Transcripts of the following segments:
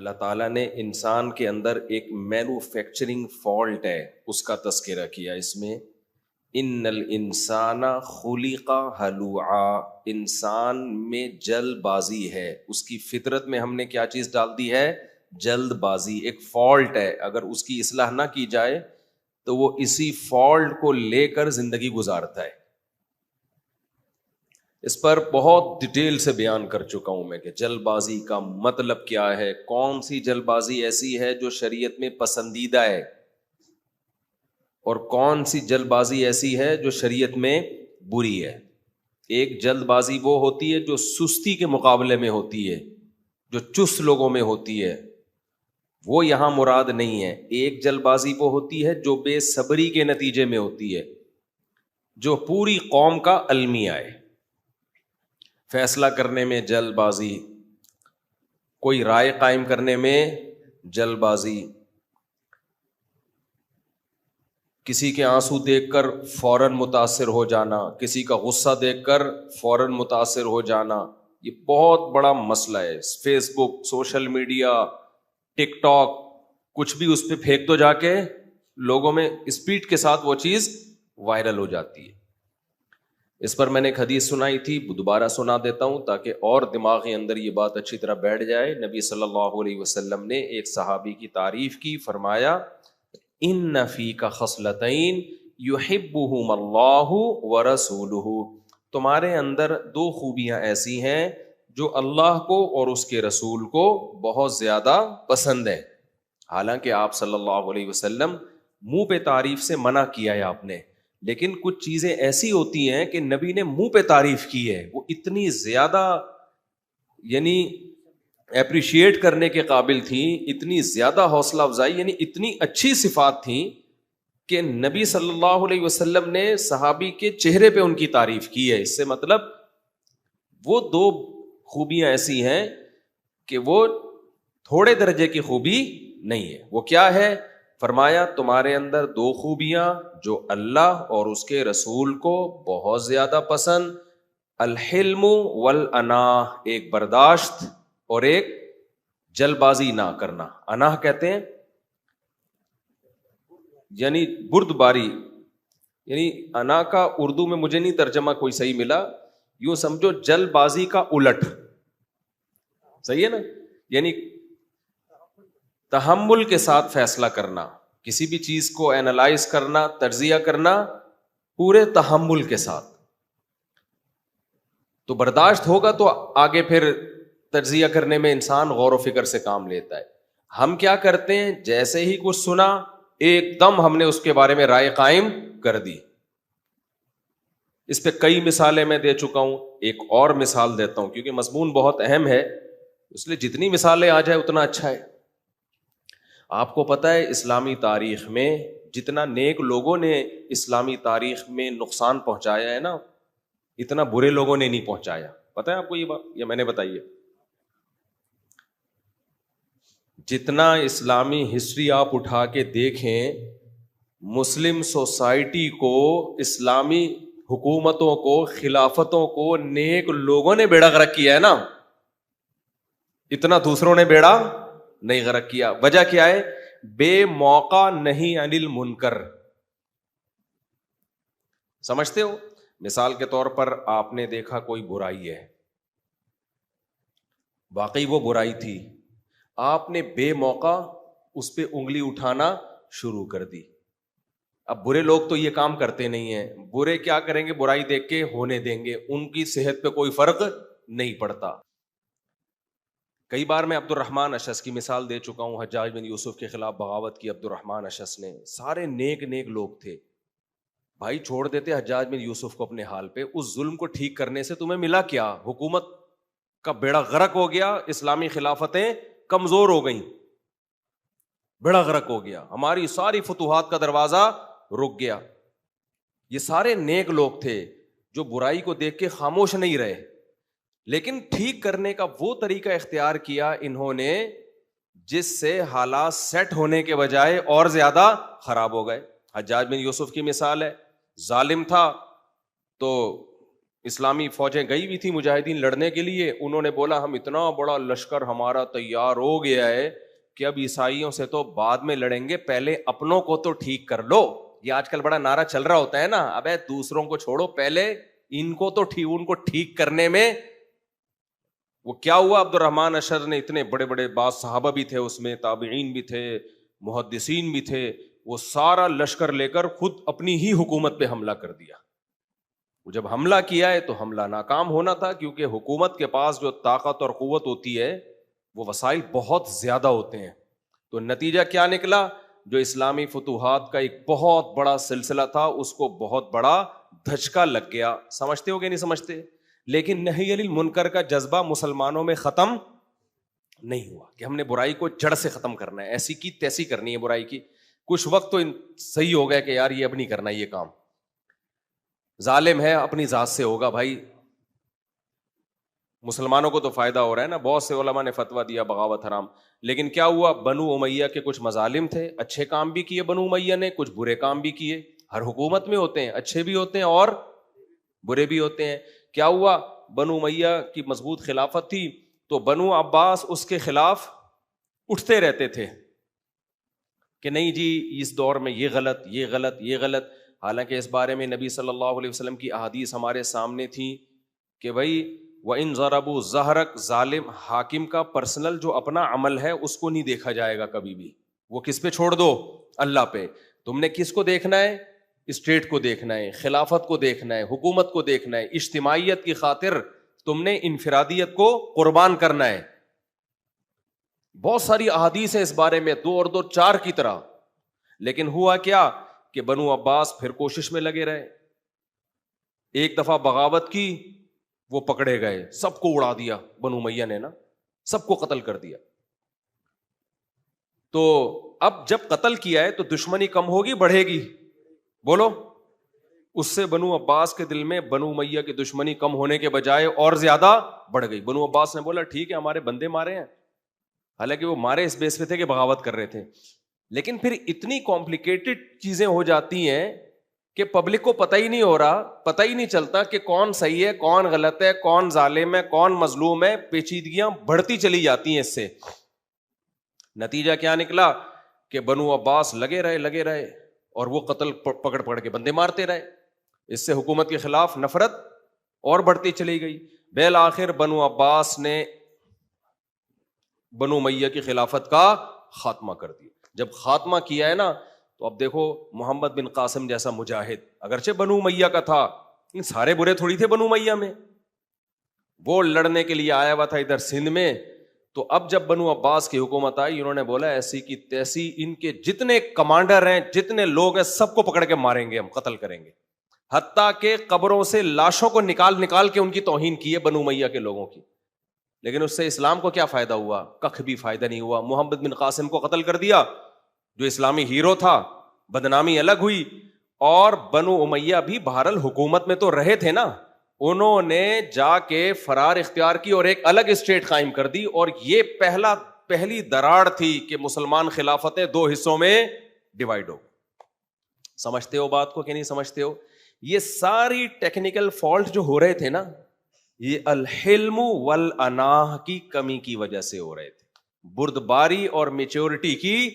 اللہ تعالیٰ نے انسان کے اندر ایک مینوفیکچرنگ فالٹ ہے، اس کا تذکرہ کیا اس میں. ان الانسان خلق ہلوعا، انسان میں جلد بازی ہے، اس کی فطرت میں ہم نے کیا چیز ڈال دی ہے؟ جلد بازی. ایک فالٹ ہے، اگر اس کی اصلاح نہ کی جائے تو وہ اسی فالٹ کو لے کر زندگی گزارتا ہے. اس پر بہت ڈیٹیل سے بیان کر چکا ہوں میں کہ جلد بازی کا مطلب کیا ہے، کون سی جلد بازی ایسی ہے جو شریعت میں پسندیدہ ہے، اور کون سی جلد بازی ایسی ہے جو شریعت میں بری ہے. ایک جلد بازی وہ ہوتی ہے جو سستی کے مقابلے میں ہوتی ہے، جو چست لوگوں میں ہوتی ہے، وہ یہاں مراد نہیں ہے. ایک جلد بازی وہ ہوتی ہے جو بے صبری کے نتیجے میں ہوتی ہے، جو پوری قوم کا المیہ ہے. فیصلہ کرنے میں جلد بازی، کوئی رائے قائم کرنے میں جلد بازی، کسی کے آنسو دیکھ کر فوراً متاثر ہو جانا، کسی کا غصہ دیکھ کر فوراً متاثر ہو جانا، یہ بہت بڑا مسئلہ ہے. فیس بک، سوشل میڈیا، ٹک ٹاک، کچھ بھی اس پہ پھینک دو جا کے، لوگوں میں اسپیڈ کے ساتھ وہ چیز وائرل ہو جاتی ہے. اس پر میں نے ایک حدیث سنائی تھی، دوبارہ سنا دیتا ہوں تاکہ اور دماغ کے اندر یہ بات اچھی طرح بیٹھ جائے. نبی صلی اللہ علیہ وسلم نے ایک صحابی کی تعریف کی، فرمایا ان فیک خصلتین یحبہم اللہ ورسولہ، تمہارے اندر دو خوبیاں ایسی ہیں جو اللہ کو اور اس کے رسول کو بہت زیادہ پسند ہے. حالانکہ آپ صلی اللہ علیہ وسلم منہ پہ تعریف سے منع کیا ہے آپ نے، لیکن کچھ چیزیں ایسی ہوتی ہیں کہ نبی نے منہ پہ تعریف کی ہے، وہ اتنی زیادہ یعنی اپریشیٹ کرنے کے قابل تھیں، اتنی زیادہ حوصلہ افزائی، یعنی اتنی اچھی صفات تھیں کہ نبی صلی اللہ علیہ وسلم نے صحابی کے چہرے پہ ان کی تعریف کی ہے. اس سے مطلب وہ دو خوبیاں ایسی ہیں کہ وہ تھوڑے درجے کی خوبی نہیں ہے. وہ کیا ہے؟ فرمایا تمہارے اندر دو خوبیاں جو اللہ اور اس کے رسول کو بہت زیادہ پسند، الحلم والاناہ، ایک برداشت اور ایک جلد بازی نہ کرنا. اناہ کہتے ہیں یعنی بردباری، یعنی انا کا اردو میں مجھے نہیں ترجمہ کوئی صحیح ملا، یوں سمجھو جلد بازی کا الٹ. صحیح ہے نا؟ یعنی تحمل کے ساتھ فیصلہ کرنا، کسی بھی چیز کو اینالائز کرنا، تجزیہ کرنا پورے تحمل کے ساتھ. تو برداشت ہوگا تو آگے پھر تجزیہ کرنے میں انسان غور و فکر سے کام لیتا ہے. ہم کیا کرتے ہیں؟ جیسے ہی کچھ سنا ایک دم ہم نے اس کے بارے میں رائے قائم کر دی. اس پہ کئی مثالیں میں دے چکا ہوں، ایک اور مثال دیتا ہوں کیونکہ مضمون بہت اہم ہے، اس لیے جتنی مثالیں آ جائے اتنا اچھا ہے. آپ کو پتہ ہے اسلامی تاریخ میں جتنا نیک لوگوں نے اسلامی تاریخ میں نقصان پہنچایا ہے نا، اتنا برے لوگوں نے نہیں پہنچایا. پتہ ہے آپ کو یہ بات، یا میں نے بتائی ہے؟ جتنا اسلامی ہسٹری آپ اٹھا کے دیکھیں، مسلم سوسائٹی کو، اسلامی حکومتوں کو، خلافتوں کو نیک لوگوں نے بیڑا غرق کیا ہے نا، اتنا دوسروں نے بیڑا نہیں غرق کیا. وجہ کیا ہے؟ بے موقع نہیں عن المنکر. سمجھتے ہو؟ مثال کے طور پر آپ نے دیکھا کوئی برائی ہے، واقعی وہ برائی تھی، آپ نے بے موقع اس پہ انگلی اٹھانا شروع کر دی. اب برے لوگ تو یہ کام کرتے نہیں ہیں، برے کیا کریں گے؟ برائی دیکھ کے ہونے دیں گے، ان کی صحت پہ کوئی فرق نہیں پڑتا. کئی بار میں عبد الرحمن اشعث کی مثال دے چکا ہوں، حجاج بن یوسف کے خلاف بغاوت کی عبد الرحمن اشعث نے. سارے نیک نیک لوگ تھے، بھائی چھوڑ دیتے حجاج بن یوسف کو اپنے حال پہ. اس ظلم کو ٹھیک کرنے سے تمہیں ملا کیا؟ حکومت کا بیڑا غرق ہو گیا، اسلامی خلافتیں کمزور ہو گئیں، بیڑا غرق ہو گیا، ہماری ساری فتوحات کا دروازہ رک گیا. یہ سارے نیک لوگ تھے جو برائی کو دیکھ کے خاموش نہیں رہے، لیکن ٹھیک کرنے کا وہ طریقہ اختیار کیا انہوں نے جس سے حالات سیٹ ہونے کے بجائے اور زیادہ خراب ہو گئے. حجاج بن یوسف کی مثال ہے، ظالم تھا تو اسلامی فوجیں گئی بھی تھی مجاہدین لڑنے کے لیے, انہوں نے بولا ہم اتنا بڑا لشکر ہمارا تیار ہو گیا ہے کہ اب عیسائیوں سے تو بعد میں لڑیں گے, پہلے اپنوں کو تو ٹھیک کر لو. یہ آج کل بڑا نعرہ چل رہا ہوتا ہے نا, ابے دوسروں کو چھوڑو, پہلے ان کو تو ان کو ٹھیک کرنے میں. وہ کیا ہوا, عبد الرحمن اشر نے اتنے بڑے بڑے بعض صحابہ بھی تھے اس میں, تابعین بھی تھے, محدثین بھی تھے, وہ سارا لشکر لے کر خود اپنی ہی حکومت پہ حملہ کر دیا. جب حملہ کیا ہے تو حملہ ناکام ہونا تھا, کیونکہ حکومت کے پاس جو طاقت اور قوت ہوتی ہے وہ وسائل بہت زیادہ ہوتے ہیں. تو نتیجہ کیا نکلا, جو اسلامی فتوحات کا ایک بہت بڑا سلسلہ تھا اس کو بہت بڑا دھچکا لگ گیا. سمجھتے ہو کہ نہیں سمجھتے؟ لیکن نہی عن المنکر کا جذبہ مسلمانوں میں ختم نہیں ہوا کہ ہم نے برائی کو جڑ سے ختم کرنا ہے, ایسی کی تیسی کرنی ہے برائی کی. کچھ وقت تو صحیح ہو گیا کہ یار یہ اب نہیں کرنا یہ کام, ظالم ہے اپنی ذات سے ہوگا بھائی, مسلمانوں کو تو فائدہ ہو رہا ہے نا. بہت سے علماء نے فتویٰ دیا بغاوت حرام, لیکن کیا ہوا, بنو امیہ کے کچھ مظالم تھے, اچھے کام بھی کیے بنو امیہ نے, کچھ برے کام بھی کیے. ہر حکومت میں ہوتے ہیں, اچھے بھی ہوتے ہیں اور برے بھی ہوتے ہیں. کیا ہوا, بنو امیہ کی مضبوط خلافت تھی تو بنو عباس اس کے خلاف اٹھتے رہتے تھے کہ نہیں جی اس دور میں یہ غلط یہ غلط یہ غلط. حالانکہ اس بارے میں نبی صلی اللہ علیہ وسلم کی احادیث ہمارے سامنے تھیں کہ بھائی وَإِن ضَرَبُوا ظَهْرَكَ, ظالم حاکم کا پرسنل جو اپنا عمل ہے اس کو نہیں دیکھا جائے گا کبھی بھی, وہ کس پہ چھوڑ دو, اللہ پہ. تم نے کس کو دیکھنا ہے, اسٹیٹ کو دیکھنا ہے, خلافت کو دیکھنا ہے, حکومت کو دیکھنا ہے. اجتماعیت کی خاطر تم نے انفرادیت کو قربان کرنا ہے. بہت ساری احادیث ہیں اس بارے میں, 2 اور 2 4 کی طرح. لیکن ہوا کیا کہ بنو عباس پھر کوشش میں لگے رہے. ایک دفعہ بغاوت کی, وہ پکڑے گئے, سب کو اڑا دیا بنو امیہ نے نا, سب کو قتل کر دیا. تو اب جب قتل کیا ہے تو دشمنی کم ہوگی بڑھے گی؟ بولو. اس سے بنو عباس کے دل میں بنو امیہ کی دشمنی کم ہونے کے بجائے اور زیادہ بڑھ گئی. بنو عباس نے بولا ٹھیک ہے ہمارے بندے مارے ہیں, حالانکہ وہ مارے اس بیس پہ تھے کہ بغاوت کر رہے تھے. لیکن پھر اتنی کمپلیکیٹڈ چیزیں ہو جاتی ہیں کہ پبلک کو پتہ ہی نہیں ہو رہا, پتہ ہی نہیں چلتا کہ کون صحیح ہے کون غلط ہے, کون ظالم ہے کون مظلوم ہے. پیچیدگیاں بڑھتی چلی جاتی ہیں اس سے. نتیجہ کیا نکلا کہ بنو عباس لگے رہے اور وہ قتل پکڑ کے بندے مارتے رہے. اس سے حکومت کے خلاف نفرت اور بڑھتی چلی گئی. بالآخر بنو عباس نے بنو امیہ کی خلافت کا خاتمہ کر دیا. جب خاتمہ کیا ہے نا تو اب دیکھو محمد بن قاسم جیسا مجاہد, اگرچہ بنو امیہ کا تھا, ان سارے برے تھوڑی تھے بنو امیہ میں, وہ لڑنے کے لیے آیا ہوا تھا ادھر سندھ میں. تو اب جب بنو عباس کی حکومت آئی, انہوں نے بولا ایسی کی تیسی ان کے جتنے کمانڈر ہیں جتنے لوگ ہیں سب کو پکڑ کے ماریں گے, ہم قتل کریں گے. حتیٰ کہ قبروں سے لاشوں کو نکال کے ان کی توہین کی ہے بنو امیہ کے لوگوں کی. لیکن اس سے اسلام کو کیا فائدہ ہوا؟ کخ بھی فائدہ نہیں ہوا. محمد بن قاسم کو قتل کر دیا جو اسلامی ہیرو تھا, بدنامی الگ ہوئی. اور بنو امیہ بھی بہرحال حکومت میں تو رہے تھے نا, انہوں نے جا کے فرار اختیار کی اور ایک الگ اسٹیٹ قائم کر دی. اور یہ پہلی دراڑ تھی کہ مسلمان خلافتیں 2 حصوں میں ڈیوائڈ ہو. سمجھتے ہو بات کو کہ نہیں سمجھتے ہو؟ یہ ساری ٹیکنیکل فالٹ جو ہو رہے تھے نا, یہ الحلم والاناہ کی کمی کی وجہ سے ہو رہے تھے, بردباری اور میچورٹی کی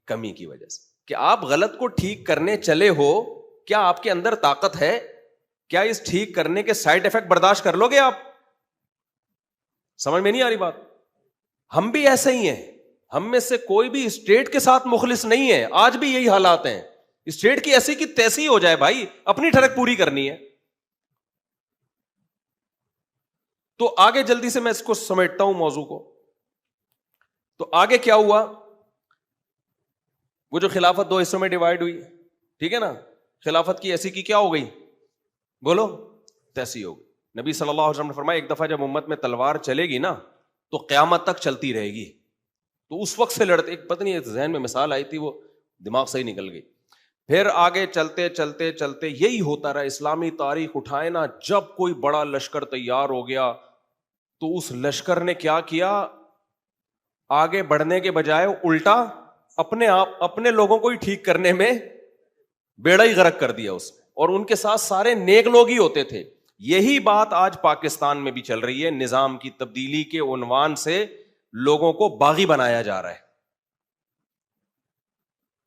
کمی کی وجہ سے. کہ آپ غلط کو ٹھیک کرنے چلے ہو, کیا آپ کے اندر طاقت ہے؟ کیا اس ٹھیک کرنے کے سائڈ ایفیکٹ برداشت کر لو گے آپ؟ سمجھ میں نہیں آ رہی بات؟ ہم بھی ایسے ہی ہیں, ہم میں سے کوئی بھی اسٹیٹ کے ساتھ مخلص نہیں ہے. آج بھی یہی حالات ہیں, اسٹیٹ کی ایسی کی تیسی ہو جائے بھائی, اپنی ٹھڑک پوری کرنی ہے. تو آگے جلدی سے میں اس کو سمیٹتا ہوں موضوع کو. تو آگے کیا ہوا, وہ جو خلافت 2 حصوں میں ڈیوائڈ ہوئی, ٹھیک ہے نا, خلافت کی ایسی کی کیا ہو گئی, بولو, تیسی ہو گئی. نبی صلی اللہ علیہ وسلم نے فرمایا ایک دفعہ جب امت میں تلوار چلے گی نا تو قیامت تک چلتی رہے گی. تو اس وقت سے لڑتے, ایک پتہ نہیں ذہن میں مثال آئی تھی, وہ دماغ سے ہی نکل گئی. پھر آگے چلتے چلتے چلتے یہی ہوتا رہا. اسلامی تاریخ اٹھائے نا, جب کوئی بڑا لشکر تیار ہو گیا تو اس لشکر نے کیا کیا, آگے بڑھنے کے بجائے الٹا اپنے لوگوں کو ہی ٹھیک کرنے میں بیڑا ہی غرق کر دیا اس نے. اور ان کے ساتھ سارے نیک لوگ ہی ہوتے تھے. یہی بات آج پاکستان میں بھی چل رہی ہے. نظام کی تبدیلی کے عنوان سے لوگوں کو باغی بنایا جا رہا ہے.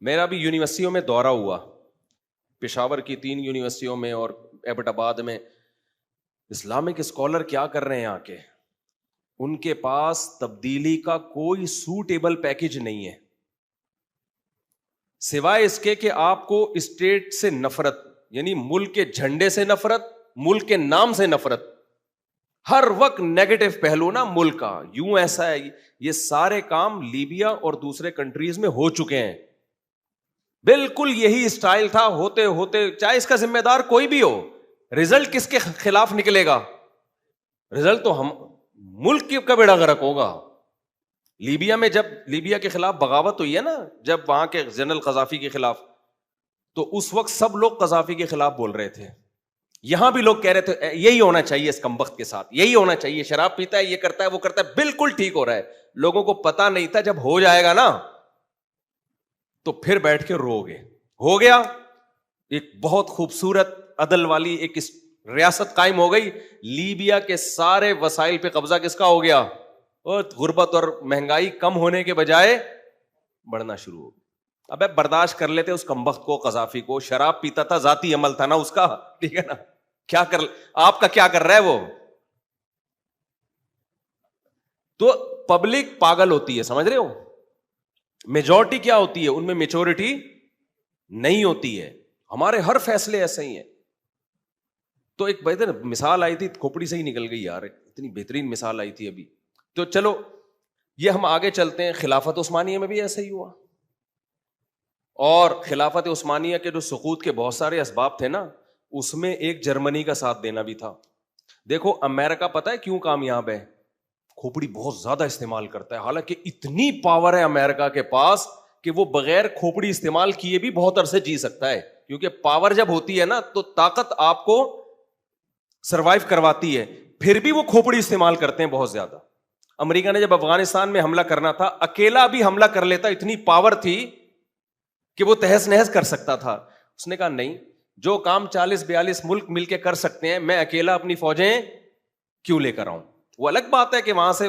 میرا بھی یونیورسٹیوں میں دورہ ہوا, پشاور کی 3 یونیورسٹیوں میں اور ایبٹ آباد میں. اسلامک اسکالر کیا کر رہے ہیں آ کے, ان کے پاس تبدیلی کا کوئی سوٹیبل پیکج نہیں ہے, سوائے اس کے کہ آپ کو اسٹیٹ سے نفرت, یعنی ملک کے جھنڈے سے نفرت, ملک کے نام سے نفرت, ہر وقت نیگیٹو پہلو نا ملک کا, یوں ایسا ہے. یہ سارے کام لیبیا اور دوسرے کنٹریز میں ہو چکے ہیں. بالکل یہی اسٹائل تھا, ہوتے ہوتے چاہے اس کا ذمہ دار کوئی بھی ہو, رزلٹ کس کے خلاف نکلے گا؟ رزلٹ تو ہم ملک کا بیڑا غرق ہوگا. لیبیا میں جب لیبیا کے خلاف بغاوت ہوئی ہے نا, جب وہاں کے جنرل قذافی کے خلاف, تو اس وقت سب لوگ قذافی کے خلاف بول رہے تھے. یہاں بھی لوگ کہہ رہے تھے یہی ہونا چاہیے اس کمبخت کے ساتھ, یہی ہونا چاہیے, شراب پیتا ہے, یہ کرتا ہے, وہ کرتا ہے, بالکل ٹھیک ہو رہا ہے. لوگوں کو پتا نہیں تھا جب ہو جائے گا نا تو پھر بیٹھ کے رو گے. ہو گیا, ایک بہت خوبصورت عدل والی ایک ریاست قائم ہو گئی. لیبیا کے سارے وسائل پہ قبضہ کس کا ہو گیا؟ اور غربت اور مہنگائی کم ہونے کے بجائے بڑھنا شروع ہو گئی. ابے برداشت کر لیتے اس کمبخت کو, قذافی کو, شراب پیتا تھا, ذاتی عمل تھا نا اس کا, ٹھیک ہے نا, کیا کر آپ کا کیا کر رہا ہے وہ؟ تو پبلک پاگل ہوتی ہے, سمجھ رہے ہو؟ میجورٹی کیا ہوتی ہے, ان میں میچورٹی نہیں ہوتی ہے. ہمارے ہر فیصلے ایسے ہی ہیں. تو ایک بہتر مثال آئی تھی, کھوپڑی سے ہی نکل گئی یار, اتنی بہترین مثال آئی تھی ابھی. تو چلو یہ ہم آگے چلتے ہیں. خلافت عثمانیہ میں بھی ایسا ہی ہوا, اور خلافت عثمانیہ کے جو سقوط کے بہت سارے اسباب تھے نا, اس میں ایک جرمنی کا ساتھ دینا بھی تھا. دیکھو امریکہ پتہ ہے کیوں کامیاب ہے؟ کھوپڑی بہت زیادہ استعمال کرتا ہے. حالانکہ اتنی پاور ہے امریکہ کے پاس کہ وہ بغیر کھوپڑی استعمال کیے بھی بہت عرصے جی سکتا ہے, کیونکہ پاور جب ہوتی ہے نا تو طاقت آپ کو سروائیو کرواتی ہے. پھر بھی وہ کھوپڑی استعمال کرتے ہیں بہت زیادہ. امریکہ نے جب افغانستان میں حملہ کرنا تھا, اکیلا بھی حملہ کر لیتا, اتنی پاور تھی کہ وہ تہس نہس کر سکتا تھا. اس نے کہا نہیں, جو کام 40-42 ملک مل کے کر سکتے ہیں, میں اکیلا اپنی فوجیں کیوں لے کر آؤں؟ وہ الگ بات ہے کہ وہاں سے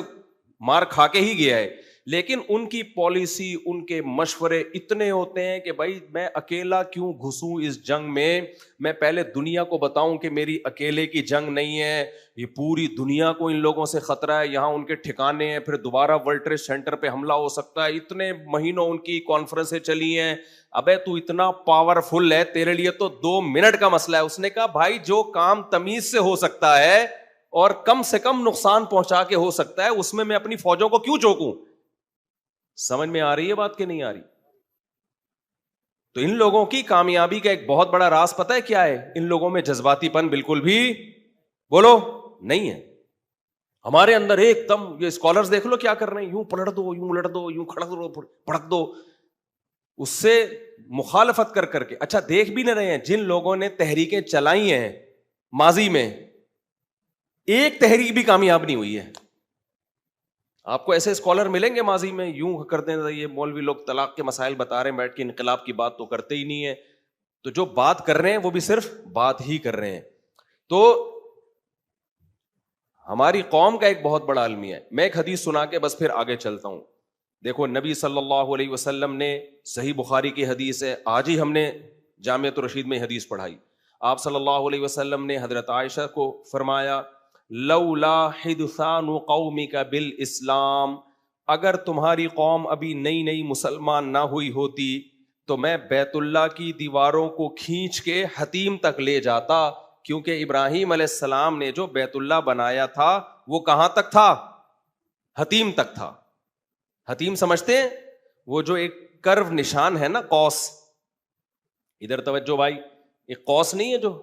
مار کھا کے ہی گیا ہے, لیکن ان کی پالیسی, ان کے مشورے اتنے ہوتے ہیں کہ بھائی میں اکیلا کیوں گھسوں اس جنگ میں پہلے دنیا کو بتاؤں کہ میری اکیلے کی جنگ نہیں ہے, یہ پوری دنیا کو ان لوگوں سے خطرہ ہے, یہاں ان کے ٹھکانے ہیں, پھر دوبارہ ورلڈ ٹریڈ سینٹر پہ حملہ ہو سکتا ہے. اتنے مہینوں ان کی کانفرنسیں چلی ہیں. ابے تو اتنا پاورفل ہے, تیرے لیے تو 2 منٹ کا مسئلہ ہے. اس نے کہا بھائی جو کام تمیز سے ہو سکتا ہے اور کم سے کم نقصان پہنچا کے ہو سکتا ہے, اس میں اپنی فوجوں کو کیوں چوکوں؟ سمجھ میں آ رہی ہے بات کہ نہیں آ رہی؟ تو ان لوگوں کی کامیابی کا ایک بہت بڑا راز پتہ ہے کیا ہے؟ ان لوگوں میں جذباتی پن بالکل بھی بولو نہیں ہے. ہمارے اندر ایک دم, یہ اسکالرز دیکھ لو کیا کر رہے ہیں, یوں پلٹ دو, یوں الٹ دو, یوں کھڑک دو, پڑک دو, اس سے مخالفت کر کر کے. اچھا دیکھ بھی نہ رہے ہیں جن لوگوں نے تحریکیں چلائی ہیں ماضی میں, ایک تحریک بھی کامیاب نہیں ہوئی ہے. آپ کو ایسے اسکالر ملیں گے ماضی میں یوں کرتے ہیں, یہ مولوی لوگ طلاق کے مسائل بتا رہے ہیں بیٹھ کے, انقلاب کی بات تو کرتے ہی نہیں ہے. تو جو بات کر رہے ہیں وہ بھی صرف بات ہی کر رہے ہیں. تو ہماری قوم کا ایک بہت بڑا المیہ ہے. میں ایک حدیث سنا کے بس پھر آگے چلتا ہوں. دیکھو نبی صلی اللہ علیہ وسلم نے, صحیح بخاری کی حدیث ہے, آج ہی ہم نے جامعۃ الرشید میں حدیث پڑھائی. آپ صلی اللہ علیہ وسلم نے حضرت عائشہ کو فرمایا لولا حدثان قومک بالاسلام, اگر تمہاری قوم ابھی نئی نئی مسلمان نہ ہوئی ہوتی تو میں بیت اللہ کی دیواروں کو کھینچ کے حتیم تک لے جاتا, کیونکہ ابراہیم علیہ السلام نے جو بیت اللہ بنایا تھا وہ کہاں تک تھا؟ حتیم تک تھا. حتیم سمجھتے ہیں؟ وہ جو ایک کرو نشان ہے نا, قوس, ادھر توجہ بھائی, ایک قوس نہیں ہے جو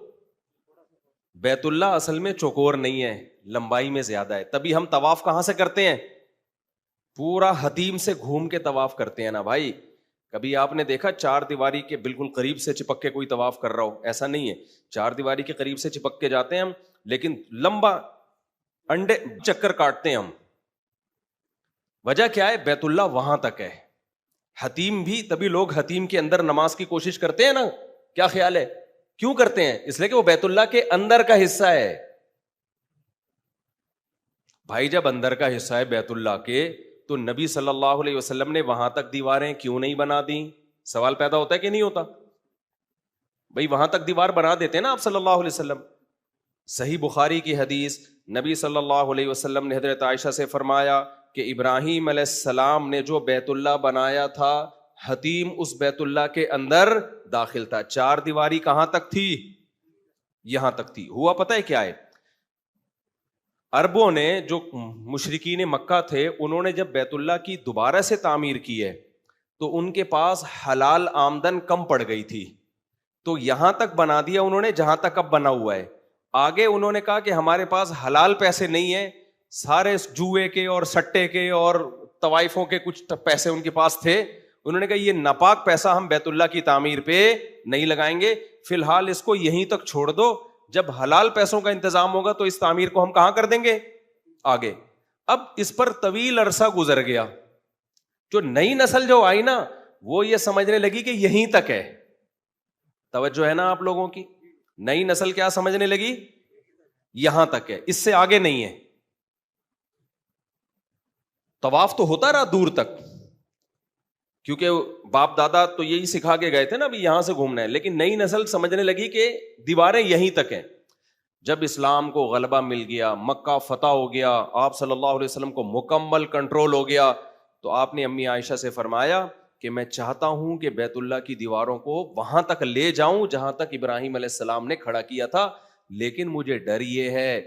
بیت اللہ اصل میں چوکور نہیں ہے, لمبائی میں زیادہ ہے. تبھی ہم طواف کہاں سے کرتے ہیں؟ پورا حتیم سے گھوم کے طواف کرتے ہیں نا بھائی. کبھی آپ نے دیکھا 4 دیواری کے بالکل قریب سے چپک کے کوئی طواف کر رہا ہو؟ ایسا نہیں ہے. 4 دیواری کے قریب سے چپک کے جاتے ہیں ہم, لیکن لمبا انڈے چکر کاٹتے ہیں ہم. وجہ کیا ہے؟ بیت اللہ وہاں تک ہے. حتیم بھی, تبھی لوگ حتیم کے اندر نماز کی کوشش کرتے ہیں نا. کیا خیال ہے کیوں کرتے ہیں؟ اس لیے کہ وہ بیت اللہ کے اندر کا حصہ ہے. بھائی جب اندر کا حصہ ہے بیت اللہ کے تو نبی صلی اللہ علیہ وسلم نے وہاں تک دیواریں کیوں نہیں بنا دی؟ سوال پیدا ہوتا ہے کہ نہیں ہوتا؟ بھائی وہاں تک دیوار بنا دیتے نا آپ صلی اللہ علیہ وسلم. صحیح بخاری کی حدیث، نبی صلی اللہ علیہ وسلم نے حضرت عائشہ سے فرمایا کہ ابراہیم علیہ السلام نے جو بیت اللہ بنایا تھا، حتیم اس بیت اللہ کے اندر داخل تھا. 4 دیواری کہاں تک تھی؟ یہاں تک تھی. ہوا پتہ ہے کیا ہے؟ عربوں نے، جو مشرکین مکہ تھے، انہوں نے جب بیت اللہ کی دوبارہ سے تعمیر کی ہے تو ان کے پاس حلال آمدن کم پڑ گئی تھی، تو یہاں تک بنا دیا انہوں نے جہاں تک اب بنا ہوا ہے. آگے انہوں نے کہا کہ ہمارے پاس حلال پیسے نہیں ہیں، سارے جوئے کے اور سٹے کے اور طوائفوں کے کچھ پیسے ان کے پاس تھے. انہوں نے کہا یہ ناپاک پیسہ ہم بیت اللہ کی تعمیر پہ نہیں لگائیں گے، فی الحال اس کو یہیں تک چھوڑ دو، جب حلال پیسوں کا انتظام ہوگا تو اس تعمیر کو ہم کہاں کر دیں گے؟ آگے. اب اس پر طویل عرصہ گزر گیا، جو نئی نسل جو آئی نا وہ یہ سمجھنے لگی کہ یہیں تک ہے. توجہ ہے نا آپ لوگوں کی؟ نئی نسل کیا سمجھنے لگی؟ یہاں تک ہے، اس سے آگے نہیں ہے. طواف تو ہوتا رہا دور تک، کیونکہ باپ دادا تو یہی سکھا کے گئے تھے نا، ابھی یہاں سے گھومنا ہے. لیکن نئی نسل سمجھنے لگی کہ دیواریں یہیں تک ہیں. جب اسلام کو غلبہ مل گیا، مکہ فتح ہو گیا، آپ صلی اللہ علیہ وسلم کو مکمل کنٹرول ہو گیا، تو آپ نے امی عائشہ سے فرمایا کہ میں چاہتا ہوں کہ بیت اللہ کی دیواروں کو وہاں تک لے جاؤں جہاں تک ابراہیم علیہ السلام نے کھڑا کیا تھا، لیکن مجھے ڈر یہ ہے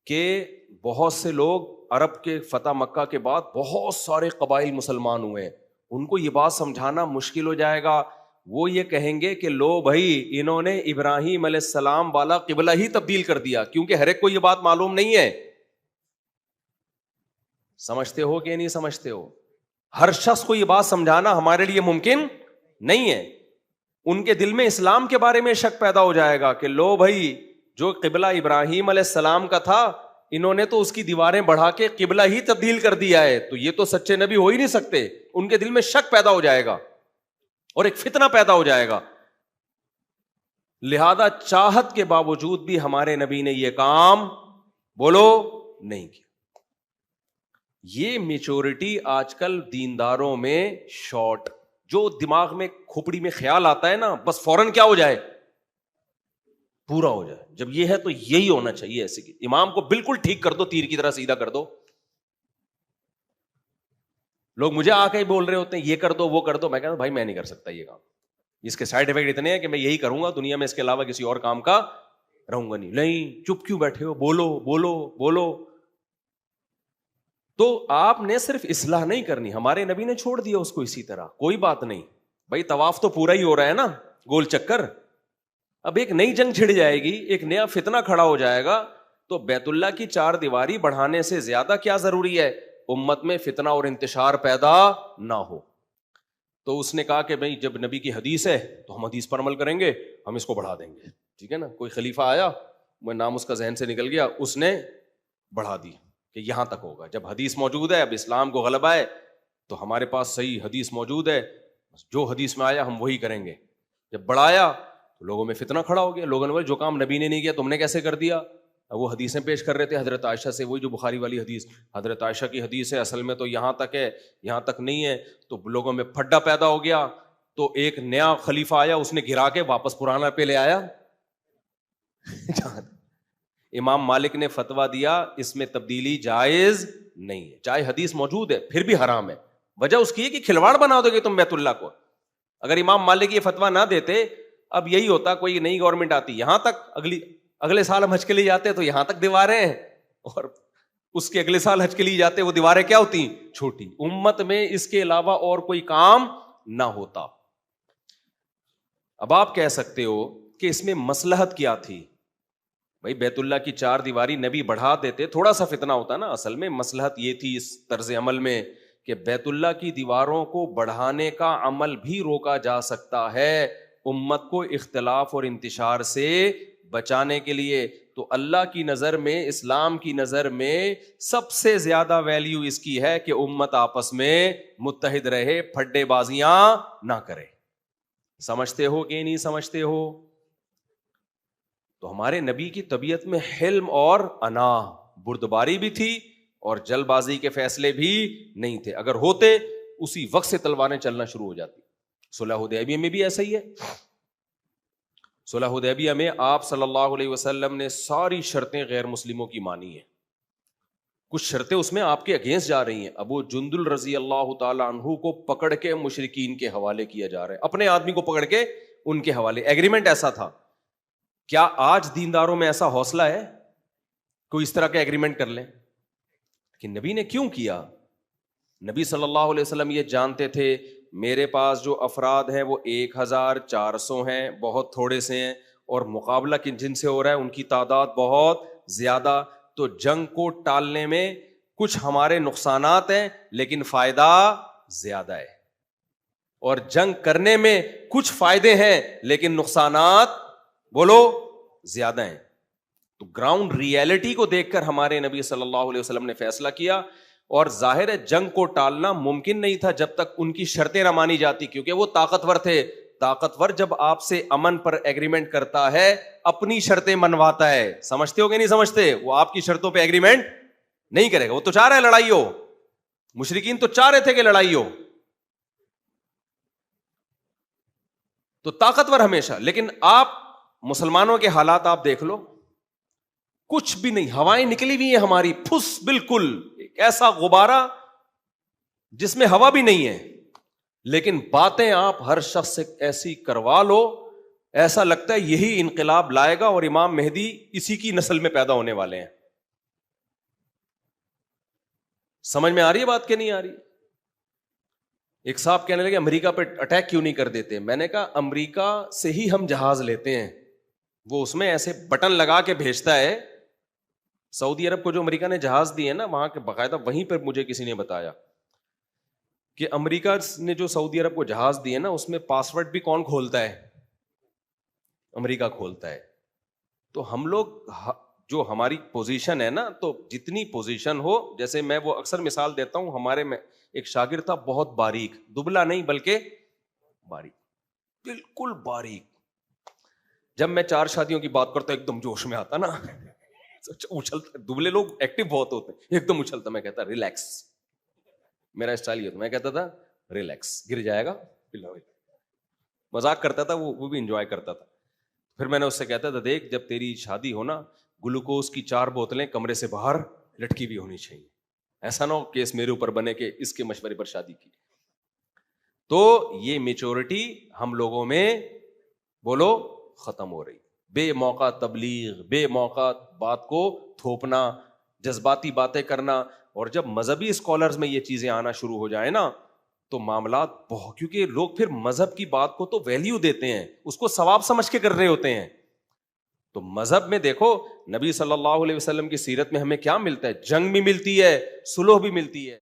کہ بہت سے لوگ، عرب کے فتح مکہ کے بعد بہت سارے قبائل مسلمان ہوئے ہیں، ان کو یہ بات سمجھانا مشکل ہو جائے گا. وہ یہ کہیں گے کہ لو بھائی انہوں نے ابراہیم علیہ السلام والا قبلہ ہی تبدیل کر دیا، کیونکہ ہر ایک کو یہ بات معلوم نہیں ہے. سمجھتے ہو کہ نہیں سمجھتے ہو؟ ہر شخص کو یہ بات سمجھانا ہمارے لیے ممکن نہیں ہے. ان کے دل میں اسلام کے بارے میں شک پیدا ہو جائے گا کہ لو بھائی جو قبلہ ابراہیم علیہ السلام کا تھا انہوں نے تو اس کی دیواریں بڑھا کے قبلہ ہی تبدیل کر دیا ہے، تو یہ تو سچے نبی ہو ہی نہیں سکتے. ان کے دل میں شک پیدا ہو جائے گا اور ایک فتنہ پیدا ہو جائے گا. لہذا چاہت کے باوجود بھی ہمارے نبی نے یہ کام بولو نہیں کیا. یہ میچورٹی آج کل دینداروں میں شارٹ، جو دماغ میں کھوپڑی میں خیال آتا ہے نا بس فوراً کیا ہو جائے؟ پورا ہو جائے. جب یہ ہے تو یہی ہونا چاہیے. ایسے کہ امام کو بالکل ٹھیک کر دو، تیر کی طرح سیدھا کر دو. لوگ مجھے آ کے بول رہے ہوتے ہیں یہ کر دو وہ کر دو، میں کہتا ہوں بھائی میں نہیں کر سکتا یہ کام، اس کے سائڈ افیکٹ اتنے ہیں کہ میں یہی کروں گا دنیا میں، اس کے علاوہ کسی اور کام کا رہوں گا نہیں. نہیں، چپ کیوں بیٹھے ہو، بولو بولو بولو. تو آپ نے صرف اصلاح نہیں کرنی، ہمارے نبی نے چھوڑ دیا اس کو اسی طرح، کوئی بات نہیں بھائی، طواف تو پورا ہی ہو رہا ہے نا، گول چکر. اب ایک نئی جنگ چھڑ جائے گی، ایک نیا فتنہ کھڑا ہو جائے گا، تو بیت اللہ کی 4 دیواری بڑھانے سے زیادہ کیا ضروری ہے؟ امت میں فتنہ اور انتشار پیدا نہ ہو. تو اس نے کہا کہ بھائی جب نبی کی حدیث ہے تو ہم حدیث پر عمل کریں گے، ہم اس کو بڑھا دیں گے. ٹھیک ہے نا. کوئی خلیفہ آیا، وہ نام اس کا ذہن سے نکل گیا، اس نے بڑھا دی کہ یہاں تک ہوگا. جب حدیث موجود ہے، اب اسلام کو غلبہ ہے تو ہمارے پاس صحیح حدیث موجود ہے، جو حدیث میں آیا ہم وہی کریں گے. جب بڑھایا تو لوگوں میں فتنہ کھڑا ہو گیا. لوگوں نے بولا جو کام نبی نے نہیں کیا تم نے کیسے کر دیا. وہ حدیثیں پیش کر رہے تھے حضرت عائشہ سے، وہی جو بخاری والی حدیث، حضرت عائشہ کی حدیث ہے، اصل میں تو یہاں تک ہے، یہاں تک نہیں ہے. تو لوگوں میں پھڈا پیدا ہو گیا. تو ایک نیا خلیفہ آیا، اس نے گرا کے واپس پرانا پہ لے آیا. امام مالک نے فتویٰ دیا اس میں تبدیلی جائز نہیں ہے، چاہے حدیث موجود ہے پھر بھی حرام ہے. وجہ اس کی ہے کہ کھلواڑ بنا دو گے تم بیت اللہ کو. اگر امام مالک یہ فتویٰ نہ دیتے، اب یہی ہوتا، کوئی نئی گورنمنٹ آتی، یہاں تک اگلے سال ہم حج کے لیے جاتے تو یہاں تک دیواریں ہیں، اور اس کے اگلے سال حج کے لیے جاتے وہ دیواریں کیا ہوتی؟ چھوٹی. امت میں اس کے علاوہ اور کوئی کام نہ ہوتا. اب آپ کہہ سکتے ہو کہ اس میں مصلحت کیا تھی؟ بھائی بیت اللہ کی 4 دیواری نبی بڑھا دیتے تھوڑا سا فتنہ ہوتا نا. اصل میں مصلحت یہ تھی اس طرز عمل میں کہ بیت اللہ کی دیواروں کو بڑھانے کا عمل بھی روکا جا سکتا ہے امت کو اختلاف اور انتشار سے بچانے کے لیے. تو اللہ کی نظر میں، اسلام کی نظر میں سب سے زیادہ ویلیو اس کی ہے کہ امت آپس میں متحد رہے، پھڈے بازیاں نہ کرے. سمجھتے ہو کہ نہیں سمجھتے ہو؟ تو ہمارے نبی کی طبیعت میں حلم اور انا، بردباری بھی تھی اور جلد بازی کے فیصلے بھی نہیں تھے. اگر ہوتے اسی وقت سے تلواریں چلنا شروع ہو جاتی. صلح حدیبیہ میں بھی ایسا ہی ہے. صلح حدیبیہ میں آپ صلی اللہ علیہ وسلم نے ساری شرطیں غیر مسلموں کی مانی ہیں. کچھ شرطیں اس میں آپ کے اگینسٹ جا رہی ہیں. ابو جندل رضی اللہ تعالی عنہ کو پکڑ کے مشرکین کے حوالے کیا جا رہا ہے, اپنے آدمی کو پکڑ کے ان کے حوالے. ایگریمنٹ ایسا تھا. کیا آج دینداروں میں ایسا حوصلہ ہے کوئی اس طرح کا ایگریمنٹ کر لیں؟ کہ نبی نے کیوں کیا؟ نبی صلی اللہ علیہ وسلم یہ جانتے تھے میرے پاس جو افراد ہیں وہ 1400 ہیں, بہت تھوڑے سے ہیں, اور مقابلہ جن سے ہو رہا ہے ان کی تعداد بہت زیادہ. تو جنگ کو ٹالنے میں کچھ ہمارے نقصانات ہیں لیکن فائدہ زیادہ ہے, اور جنگ کرنے میں کچھ فائدے ہیں لیکن نقصانات بولو زیادہ ہیں. تو گراؤنڈ ریئلٹی کو دیکھ کر ہمارے نبی صلی اللہ علیہ وسلم نے فیصلہ کیا. اور ظاہر ہے جنگ کو ٹالنا ممکن نہیں تھا جب تک ان کی شرطیں نہ مانی جاتی, کیونکہ وہ طاقتور تھے. طاقتور جب آپ سے امن پر ایگریمنٹ کرتا ہے اپنی شرطیں منواتا ہے. سمجھتے ہو کہ نہیں سمجھتے؟ وہ آپ کی شرطوں پہ ایگریمنٹ نہیں کرے گا. وہ تو چاہ رہا ہے لڑائی ہو, مشرکین تو چاہ رہے تھے کہ لڑائی ہو, تو طاقتور ہمیشہ. لیکن آپ مسلمانوں کے حالات آپ دیکھ لو, کچھ بھی نہیں, ہوائیں نکلی ہوئی ہیں ہماری پھس, بالکل ایک ایسا غبارہ جس میں ہوا بھی نہیں ہے, لیکن باتیں آپ ہر شخص سے ایسی کروا لو ایسا لگتا ہے یہی انقلاب لائے گا اور امام مہدی اسی کی نسل میں پیدا ہونے والے ہیں. سمجھ میں آ رہی ہے بات کہ نہیں آ رہی؟ ایک صاحب کہنے لگے امریکہ پہ اٹیک کیوں نہیں کر دیتے؟ میں نے کہا امریکہ سے ہی ہم جہاز لیتے ہیں, وہ اس میں ایسے بٹن لگا کے بھیجتا ہے. سعودی عرب کو جو امریکہ نے جہاز دیے نا, وہاں کے باقاعدہ وہیں پر مجھے کسی نے بتایا کہ امریکہ نے جو سعودی عرب کو جہاز دیے نا اس میں پاسورڈ بھی کون کھولتا ہے؟ امریکہ کھولتا ہے. تو ہم لوگ جو ہماری پوزیشن ہے نا, تو جتنی پوزیشن ہو, جیسے میں وہ اکثر مثال دیتا ہوں, ہمارے میں ایک شاگرد تھا بہت باریک, دبلا نہیں بلکہ باریک, بالکل باریک. جب میں 4 شادیوں کی بات کرتا ایک دم جوش میں آتا نا, اچھلتا. دبلے لوگ ایکٹیو بہت ہوتے ہیں, ایک دم اچھلتا. میں کہتا ریلیکس, میرا اسٹائل یہ تھا. میں کہتا تھا ریلیکس, گر جائے گا. مذاق کرتا تھا, وہ بھی انجوائے کرتا تھا. پھر میں نے اس سے کہتا تھا دیکھ جب تیری شادی ہو نا, گلوکوز کی 4 بوتلیں کمرے سے باہر لٹکی بھی ہونی چاہیے. ایسا نہ ہو کیس میرے اوپر بنے کہ اس کے مشورے پر شادی کی. تو یہ میچورٹی ہم لوگوں میں بولو ختم ہو رہی. بے موقع تبلیغ, بے موقع بات کو تھوپنا, جذباتی باتیں کرنا. اور جب مذہبی اسکالرز میں یہ چیزیں آنا شروع ہو جائیں نا تو معاملات بہت, کیونکہ لوگ پھر مذہب کی بات کو تو ویلیو دیتے ہیں, اس کو ثواب سمجھ کے کر رہے ہوتے ہیں. تو مذہب میں دیکھو نبی صلی اللہ علیہ وسلم کی سیرت میں ہمیں کیا ملتا ہے؟ جنگ بھی ملتی ہے, صلح بھی ملتی ہے.